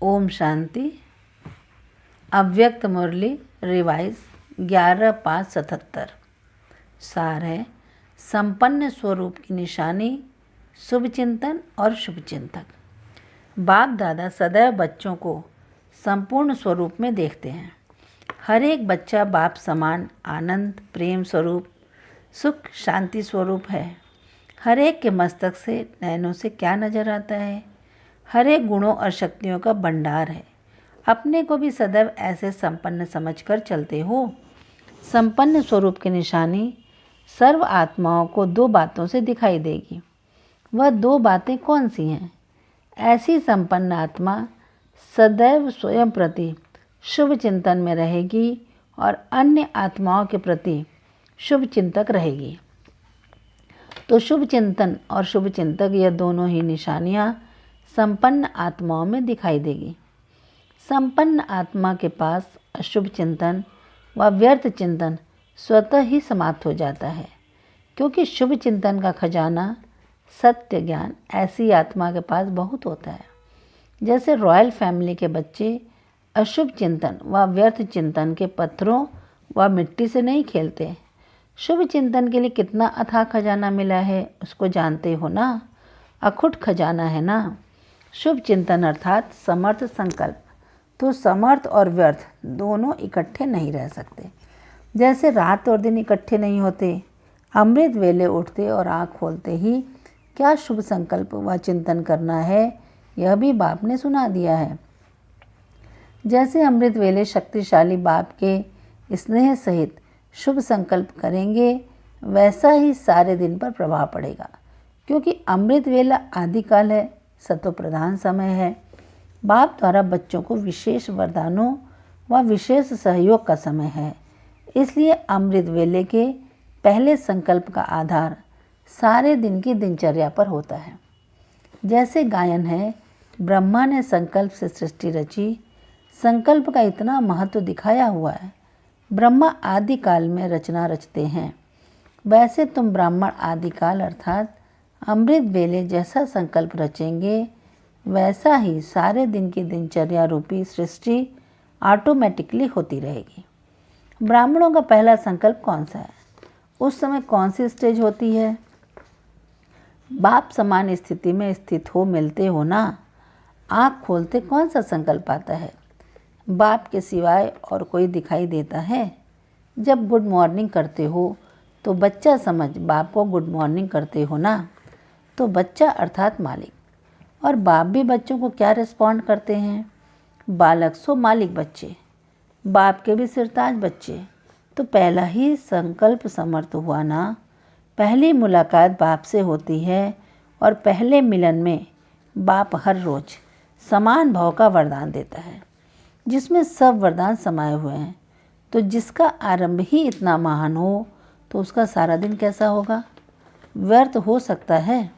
ओम शांति। अव्यक्त मुरली रिवाइज 11/5/77। सार है संपन्न स्वरूप की निशानी, शुभ चिंतन और शुभ चिंतक। बाप दादा सदैव बच्चों को संपूर्ण स्वरूप में देखते हैं। हर एक बच्चा बाप समान आनंद, प्रेम स्वरूप, सुख, शांति स्वरूप है। हर एक के मस्तक से, नैनों से क्या नजर आता है? हर एक गुणों और शक्तियों का भंडार है। अपने को भी सदैव ऐसे संपन्न समझकर चलते हो। संपन्न स्वरूप की निशानी सर्व आत्माओं को दो बातों से दिखाई देगी। वह दो बातें कौन सी हैं? ऐसी संपन्न आत्मा सदैव स्वयं प्रति शुभ चिंतन में रहेगी और अन्य आत्माओं के प्रति शुभ चिंतक रहेगी। तो शुभ चिंतन और शुभ चिंतक, यह दोनों ही निशानियां संपन्न आत्माओं में दिखाई देगी। संपन्न आत्मा के पास अशुभ चिंतन व व्यर्थ चिंतन स्वतः ही समाप्त हो जाता है, क्योंकि शुभ चिंतन का खजाना सत्य ज्ञान ऐसी आत्मा के पास बहुत होता है। जैसे रॉयल फैमिली के बच्चे अशुभ चिंतन व व्यर्थ चिंतन के पत्थरों व मिट्टी से नहीं खेलते। शुभ चिंतन के लिए कितना अथाह खजाना मिला है उसको जानते हो ना? अखुट खजाना है ना। शुभ चिंतन अर्थात समर्थ संकल्प। तो समर्थ और व्यर्थ दोनों इकट्ठे नहीं रह सकते। जैसे रात और दिन इकट्ठे नहीं होते। अमृत वेले उठते और आँख खोलते ही क्या शुभ संकल्प व चिंतन करना है, यह भी बाप ने सुना दिया है। जैसे अमृत वेले शक्तिशाली बाप के स्नेह सहित शुभ संकल्प करेंगे, वैसा ही सारे दिन पर प्रभाव पड़ेगा, क्योंकि अमृत वेला आदिकाल है, सतो प्रधान समय है। बाप द्वारा बच्चों को विशेष वरदानों व विशेष सहयोग का समय है। इसलिए अमृत वेले के पहले संकल्प का आधार सारे दिन की दिनचर्या पर होता है। जैसे गायन है, ब्रह्मा ने संकल्प से सृष्टि रची। संकल्प का इतना महत्व दिखाया हुआ है। ब्रह्मा आदिकाल में रचना रचते हैं। वैसे तुम ब्राह्मण आदिकाल अर्थात अमृत वेले जैसा संकल्प रचेंगे, वैसा ही सारे दिन की दिनचर्या रूपी सृष्टि ऑटोमेटिकली होती रहेगी। ब्राह्मणों का पहला संकल्प कौन सा है? उस समय कौन सी स्टेज होती है? बाप समान स्थिति में स्थित हो मिलते हो ना। आँख खोलते कौन सा संकल्प आता है? बाप के सिवाय और कोई दिखाई देता है? जब गुड मॉर्निंग करते हो तो बच्चा समझ बाप को गुड मॉर्निंग करते हो ना। तो बच्चा अर्थात मालिक, और बाप भी बच्चों को क्या रिस्पॉन्ड करते हैं? बालक सो मालिक बच्चे, बाप के भी सिरताज बच्चे। तो पहला ही संकल्प समर्थ हुआ ना। पहली मुलाकात बाप से होती है और पहले मिलन में बाप हर रोज समान भाव का वरदान देता है, जिसमें सब वरदान समाये हुए हैं। तो जिसका आरंभ ही इतना महान हो तो उसका सारा दिन कैसा होगा? व्यर्थ हो सकता है।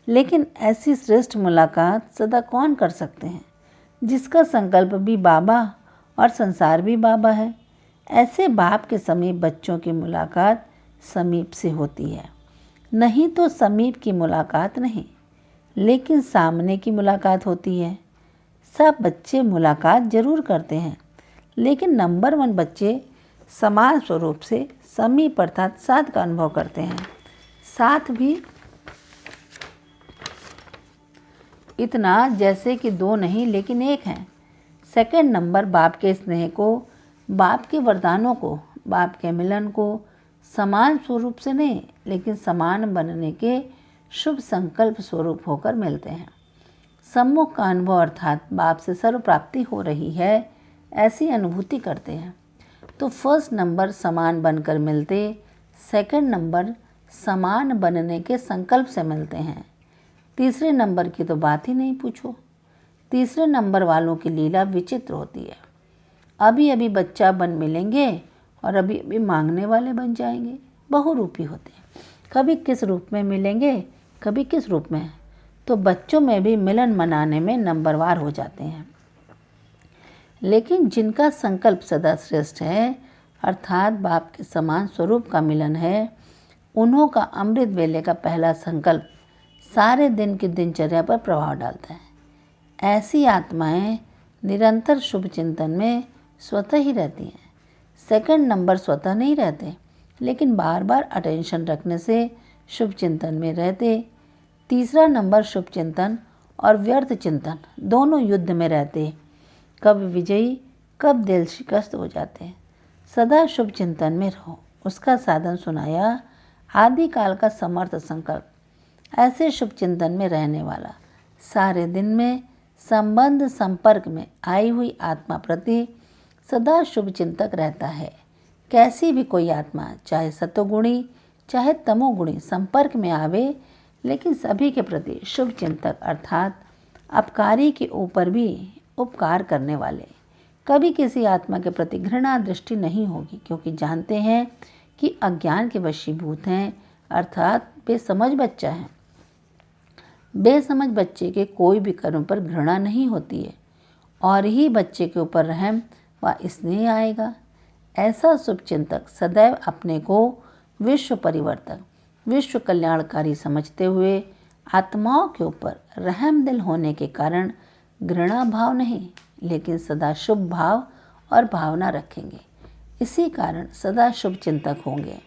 लेकिन ऐसी श्रेष्ठ मुलाकात सदा कौन कर सकते हैं, जिसका संकल्प भी बाबा और संसार भी बाबा है। ऐसे बाप के समीप बच्चों की मुलाकात समीप से होती है। नहीं तो समीप की मुलाकात नहीं, लेकिन सामने की मुलाकात होती है। सब बच्चे मुलाकात जरूर करते हैं, लेकिन नंबर 1 बच्चे समान स्वरूप से समीप अर्थात साथ का अनुभव करते हैं। साथ भी इतना जैसे कि दो नहीं लेकिन एक हैं। सेकंड नंबर बाप के स्नेह को, बाप के वरदानों को, बाप के मिलन को समान स्वरूप से नहीं लेकिन समान बनने के शुभ संकल्प स्वरूप होकर मिलते हैं। सम्मुख का अनुभव अर्थात बाप से सर्व प्राप्ति हो रही है, ऐसी अनुभूति करते हैं। तो फर्स्ट नंबर समान बनकर मिलते, सेकंड नंबर समान बनने के संकल्प से मिलते हैं। तीसरे नंबर की तो बात ही नहीं पूछो। तीसरे नंबर वालों की लीला विचित्र होती है। अभी अभी बच्चा बन मिलेंगे और अभी अभी मांगने वाले बन जाएंगे। बहुरूपी होते हैं, कभी किस रूप में मिलेंगे, कभी किस रूप में। तो बच्चों में भी मिलन मनाने में नंबरवार हो जाते हैं। लेकिन जिनका संकल्प सदा श्रेष्ठ है अर्थात बाप के समान स्वरूप का मिलन है, उन्हों का अमृत वेले का पहला संकल्प सारे दिन की दिनचर्या पर प्रभाव डालता है। ऐसी आत्माएं निरंतर शुभ चिंतन में स्वतः ही रहती हैं। सेकंड नंबर स्वतः नहीं रहते, लेकिन बार बार अटेंशन रखने से शुभ चिंतन में रहते। तीसरा नंबर शुभ चिंतन और व्यर्थ चिंतन दोनों युद्ध में रहते, कब विजयी कब दिल शिकस्त हो जाते। सदा शुभ चिंतन में रहो, उसका साधन सुनाया आदिकाल का समर्थ संकल्प। ऐसे शुभ चिंतन में रहने वाला सारे दिन में संबंध संपर्क में आई हुई आत्मा प्रति सदा शुभ चिंतक रहता है। कैसी भी कोई आत्मा, चाहे सतोगुणी चाहे तमोगुणी, संपर्क में आवे, लेकिन सभी के प्रति शुभ चिंतक अर्थात अपकारी के ऊपर भी उपकार करने वाले। कभी किसी आत्मा के प्रति घृणा दृष्टि नहीं होगी, क्योंकि जानते हैं कि अज्ञान के वशीभूत हैं, अर्थात बेसमझ बच्चा है। बेसमझ बच्चे के कोई भी कर्म पर घृणा नहीं होती है, और ही बच्चे के ऊपर रहम व स्नेह आएगा। ऐसा शुभ चिंतक सदैव अपने को विश्व परिवर्तक, विश्व कल्याणकारी समझते हुए आत्माओं के ऊपर रहम दिल होने के कारण घृणा भाव नहीं, लेकिन सदा शुभ भाव और भावना रखेंगे। इसी कारण सदा शुभ चिंतक होंगे।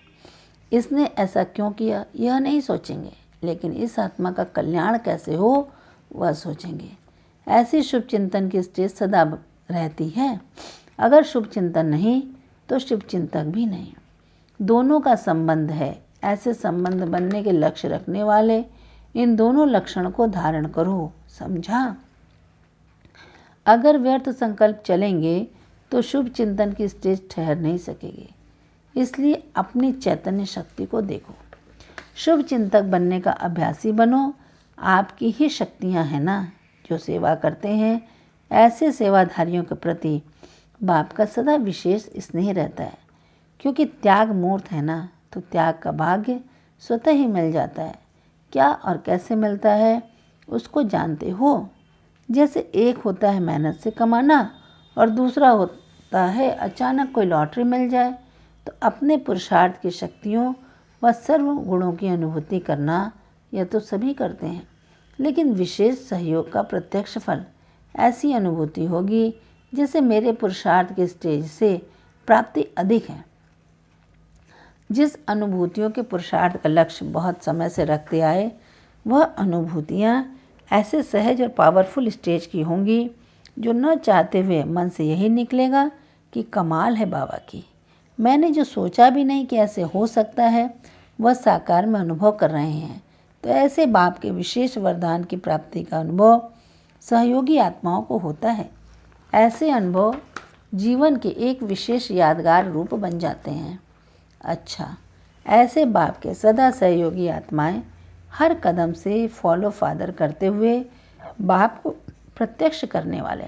इसने ऐसा क्यों किया यह नहीं सोचेंगे, लेकिन इस आत्मा का कल्याण कैसे हो वह सोचेंगे। ऐसी शुभ चिंतन की स्टेज सदा रहती है। अगर शुभ चिंतन नहीं तो शुभ चिंतक भी नहीं, दोनों का संबंध है। ऐसे संबंध बनने के लक्ष्य रखने वाले इन दोनों लक्षण को धारण करो, समझा। अगर व्यर्थ संकल्प चलेंगे तो शुभ चिंतन की स्टेज ठहर नहीं सकेगी। इसलिए अपनी चैतन्य शक्ति को देखो, शुभ चिंतक बनने का अभ्यासी बनो। आपकी ही शक्तियां हैं ना जो सेवा करते हैं। ऐसे सेवाधारियों के प्रति बाप का सदा विशेष स्नेह रहता है, क्योंकि त्याग मूर्त है ना, तो त्याग का भाग्य स्वतः ही मिल जाता है। क्या और कैसे मिलता है उसको जानते हो। जैसे एक होता है मेहनत से कमाना और दूसरा होता है अचानक कोई लॉटरी मिल जाए। तो अपने पुरुषार्थ की शक्तियों व सर्व गुणों की अनुभूति करना यह तो सभी करते हैं, लेकिन विशेष सहयोग का प्रत्यक्ष फल ऐसी अनुभूति होगी जैसे मेरे पुरुषार्थ के स्टेज से प्राप्ति अधिक है। जिस अनुभूतियों के पुरुषार्थ का लक्ष्य बहुत समय से रखते आए, वह अनुभूतियाँ ऐसे सहज और पावरफुल स्टेज की होंगी जो न चाहते हुए मन से यही निकलेगा कि कमाल है बाबा की। मैंने जो सोचा भी नहीं कि ऐसे हो सकता है, वह साकार में अनुभव कर रहे हैं। तो ऐसे बाप के विशेष वरदान की प्राप्ति का अनुभव सहयोगी आत्माओं को होता है। ऐसे अनुभव जीवन के एक विशेष यादगार रूप बन जाते हैं। अच्छा, ऐसे बाप के सदा सहयोगी आत्माएं हर कदम से फॉलो फादर करते हुए बाप को प्रत्यक्ष करने वाले,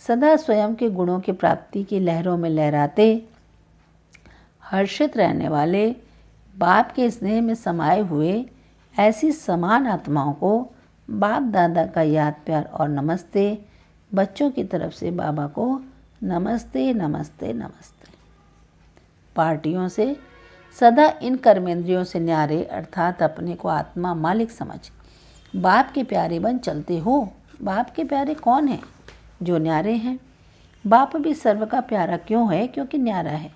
सदा स्वयं के गुणों की प्राप्ति की लहरों में लहराते हर्षित रहने वाले, बाप के स्नेह में समाये हुए ऐसी समान आत्माओं को बाप दादा का याद प्यार और नमस्ते। बच्चों की तरफ से बाबा को नमस्ते नमस्ते नमस्ते। पार्टियों से सदा इन कर्मेंद्रियों से न्यारे, अर्थात अपने को आत्मा मालिक समझ बाप के प्यारे बन चलते हो। बाप के प्यारे कौन हैं? जो न्यारे हैं। बाप भी सर्व का प्यारा क्यों है? क्योंकि न्यारा है।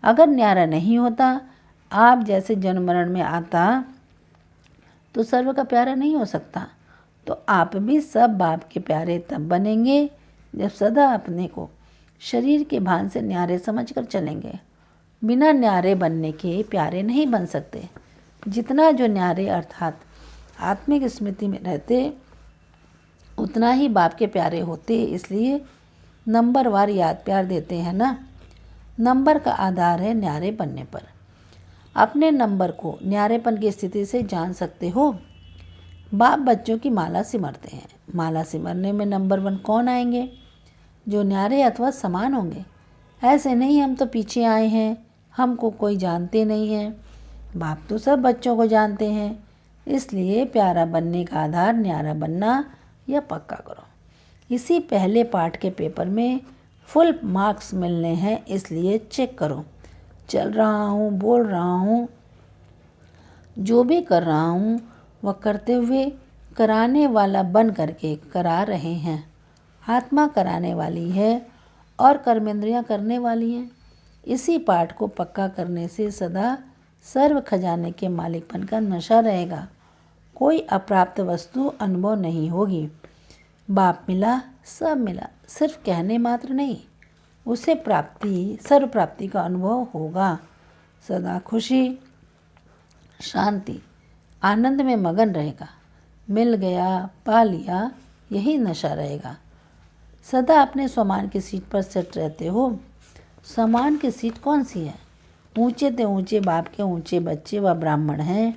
अगर न्यारा नहीं होता, आप जैसे जन्म मरण में आता, तो सर्व का प्यारा नहीं हो सकता। तो आप भी सब बाप के प्यारे तब बनेंगे जब सदा अपने को शरीर के भान से न्यारे समझकर चलेंगे। बिना न्यारे बनने के प्यारे नहीं बन सकते। जितना जो न्यारे अर्थात आत्मिक स्मृति में रहते, उतना ही बाप के प्यारे होते। इसलिए नंबरवार याद प्यार देते हैं ना। नंबर का आधार है न्यारे बनने पर। अपने नंबर को न्यारेपन की स्थिति से जान सकते हो। बाप बच्चों की माला सिमरते हैं। माला सिमरने में नंबर 1 कौन आएंगे? जो न्यारे अथवा समान होंगे। ऐसे नहीं हम तो पीछे आए हैं, हमको कोई जानते नहीं है। बाप तो सब बच्चों को जानते हैं। इसलिए प्यारा बनने का आधार न्यारा बनना यह पक्का करो। इसी पहले पाठ के पेपर में फुल मार्क्स मिलने हैं, इसलिए चेक करो। चल रहा हूँ, बोल रहा हूँ, जो भी कर रहा हूँ वह करते हुए कराने वाला बन करके करा रहे हैं। आत्मा कराने वाली है और कर्मेंद्रियां करने वाली हैं। इसी पाठ को पक्का करने से सदा सर्व खजाने के मालिकपन का नशा रहेगा। कोई अप्राप्त वस्तु अनुभव नहीं होगी। बाप मिला, सब मिला, सिर्फ कहने मात्र नहीं, उसे प्राप्ति, सर्व प्राप्ति का अनुभव होगा। सदा खुशी, शांति, आनंद में मगन रहेगा। मिल गया, पा लिया, यही नशा रहेगा। सदा अपने स्वमान की सीट पर सेट रहते हो। स्वमान की सीट कौन सी है? ऊंचे ते ऊंचे बाप के ऊंचे बच्चे व ब्राह्मण हैं।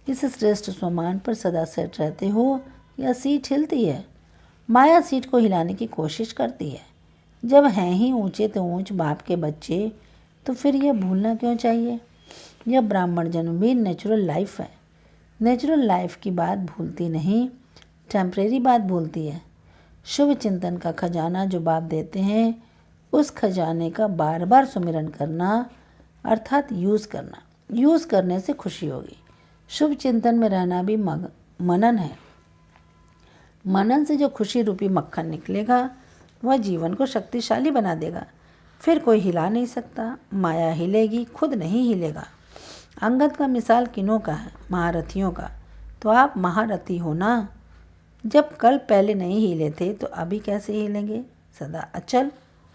इस श्रेष्ठ स्वमान पर सदा सेट रहते हो या सीट हिलती है? माया सीट को हिलाने की कोशिश करती है। जब हैं ही ऊंचे ते ऊंच बाप के बच्चे, तो फिर यह भूलना क्यों चाहिए? यह ब्राह्मण जन्म भी नेचुरल लाइफ है। नेचुरल लाइफ की बात भूलती नहीं, टेम्परेरी बात भूलती है। शुभ चिंतन का खजाना जो बाप देते हैं, उस खजाने का बार बार सुमिरन करना अर्थात यूज़ करना। यूज़ करने से खुशी होगी। शुभ चिंतन में रहना भी मनन है। मनन से जो खुशी रूपी मक्खन निकलेगा, वह जीवन को शक्तिशाली बना देगा। फिर कोई हिला नहीं सकता। माया हिलेगी, खुद नहीं हिलेगा। अंगद का मिसाल किनों का है? महारथियों का। तो आप महारथी हो ना। जब कल पहले नहीं हिले थे तो अभी कैसे हिलेंगे? सदा अचल,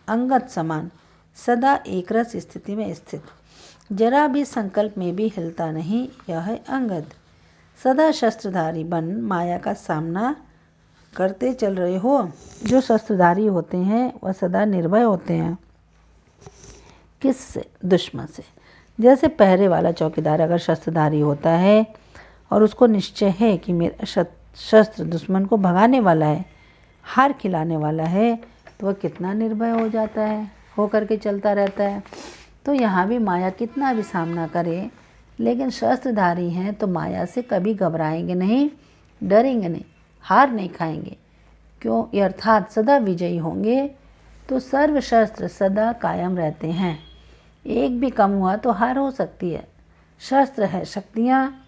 अंगद समान, सदा एकरस स्थिति में स्थित, जरा भी संकल्प में भी हिलता नहीं, यह है अंगद। सदा शस्त्रधारी बन माया का सामना करते चल रहे हो। जो शस्त्रधारी होते हैं वह सदा निर्भय होते हैं। किससे? दुश्मन से। जैसे पहरे वाला चौकीदार अगर शस्त्रधारी होता है और उसको निश्चय है कि मेरा शस्त्र दुश्मन को भगाने वाला है, हार खिलाने वाला है, तो वह कितना निर्भय हो जाता है, हो करके चलता रहता है। तो यहाँ भी माया कितना भी सामना करे, लेकिन शस्त्रधारी हैं तो माया से कभी घबराएंगे नहीं, डरेंगे नहीं, हार नहीं खाएंगे। क्यों? अर्थात सदा विजयी होंगे। तो सर्व शस्त्र सदा कायम रहते हैं। एक भी कम हुआ तो हार हो सकती है। शस्त्र है शक्तियाँ,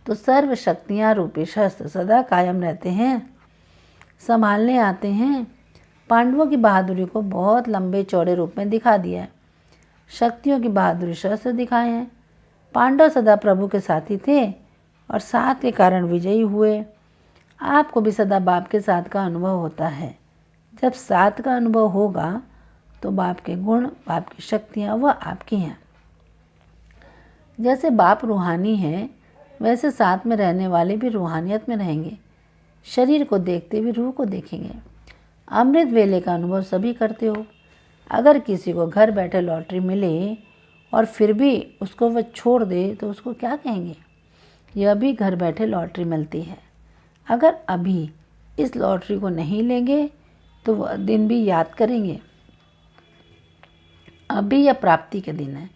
तो सर्व शक्तियाँ रूपी शस्त्र सदा कायम रहते हैं, संभालने आते हैं। पांडवों की बहादुरी को बहुत लंबे चौड़े रूप में दिखा दिया है। शक्तियों की बहादुरी शस्त्र दिखाए हैं। पांडव सदा प्रभु के साथी थे और साथ के कारण विजयी हुए। आपको भी सदा बाप के साथ का अनुभव होता है। जब साथ का अनुभव होगा तो बाप के गुण, बाप की शक्तियाँ वह आपकी हैं। जैसे बाप रूहानी है, वैसे साथ में रहने वाले भी रूहानियत में रहेंगे। शरीर को देखते भी रूह को देखेंगे। अमृत वेले का अनुभव सभी करते हो। अगर किसी को घर बैठे लॉटरी मिले और फिर भी उसको वह छोड़ दे तो उसको क्या कहेंगे? यह भी घर बैठे लॉटरी मिलती है। अगर अभी इस लॉटरी को नहीं लेंगे तो वह दिन भी याद करेंगे। अभी यह प्राप्ति के दिन है।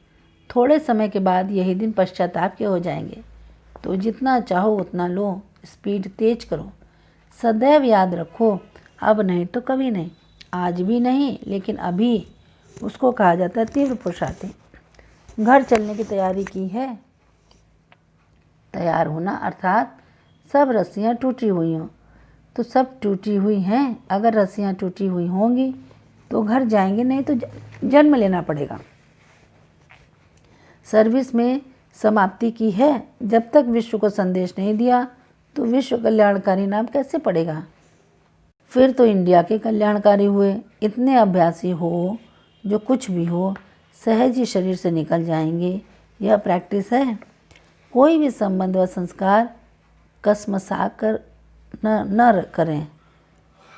थोड़े समय के बाद यही दिन पश्चाताप के हो जाएंगे। तो जितना चाहो उतना लो, स्पीड तेज करो। सदैव याद रखो, अब नहीं तो कभी नहीं, आज भी नहीं लेकिन अभी। उसको कहा जाता है तीव्र पुरुषार्थी। घर चलने की तैयारी की है। तैयार होना अर्थात सब रस्सियाँ टूटी हुई हों, तो सब टूटी हुई हैं। अगर रस्सियाँ टूटी हुई होंगी तो घर जाएंगे, नहीं तो जन्म लेना पड़ेगा। सर्विस में समाप्ति की है। जब तक विश्व को संदेश नहीं दिया तो विश्व कल्याणकारी नाम कैसे पड़ेगा? फिर तो इंडिया के कल्याणकारी हुए। इतने अभ्यासी हो, जो कुछ भी हो सहज ही शरीर से निकल जाएंगे। यह प्रैक्टिस है। कोई भी संबंध व संस्कार कसमसा कर न करें,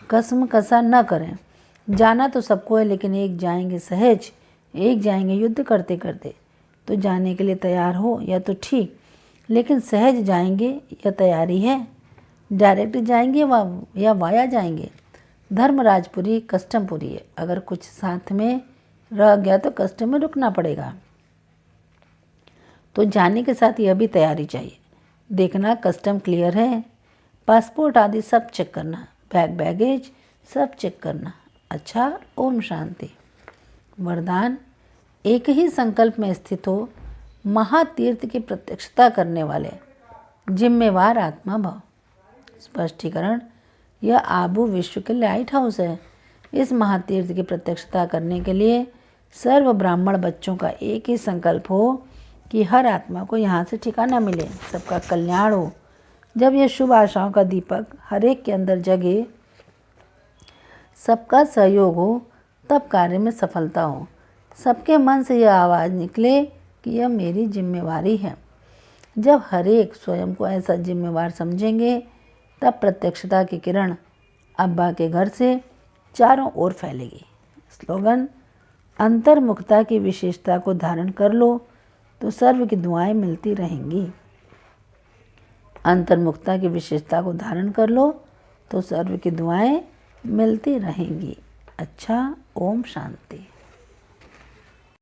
कसम कसा न करें। जाना तो सबको है, लेकिन एक जाएंगे सहज, एक जाएंगे युद्ध करते करते। तो जाने के लिए तैयार हो या तो ठीक, लेकिन सहज जाएंगे या तैयारी है? डायरेक्ट जाएंगे या वाया जाएंगे? धर्मराजपुरी कस्टमपुरी है। अगर कुछ साथ में रह गया तो कस्टम में रुकना पड़ेगा। तो जाने के साथ यह भी तैयारी चाहिए। देखना कस्टम क्लियर है, पासपोर्ट आदि सब चेक करना, बैगेज सब चेक करना। अच्छा, ओम शांति। वरदान: एक ही संकल्प में स्थित हो, महातीर्थ की प्रत्यक्षता करने वाले जिम्मेवार आत्मा भव। स्पष्टीकरण: यह आबू विश्व के लाइट हाउस है। इस महातीर्थ की प्रत्यक्षता करने के लिए सर्व ब्राह्मण बच्चों का एक ही संकल्प हो कि हर आत्मा को यहाँ से ठिकाना मिले, सबका कल्याण हो। जब यह शुभ आशाओं का दीपक हर एक के अंदर जगे, सबका सहयोग हो, तब कार्य में सफलता हो। सबके मन से यह आवाज़ निकले कि यह मेरी जिम्मेवारी है। जब हर एक स्वयं को ऐसा जिम्मेवार समझेंगे, तब प्रत्यक्षता की किरण अब्बा के घर से चारों ओर फैलेगी। स्लोगन: अंतर्मुखता की विशेषता को धारण कर लो तो सर्व की दुआएं मिलती रहेंगी। अंतर्मुखता की विशेषता को धारण कर लो तो सर्व की दुआएं मिलती रहेंगी। अच्छा, ओम शांति।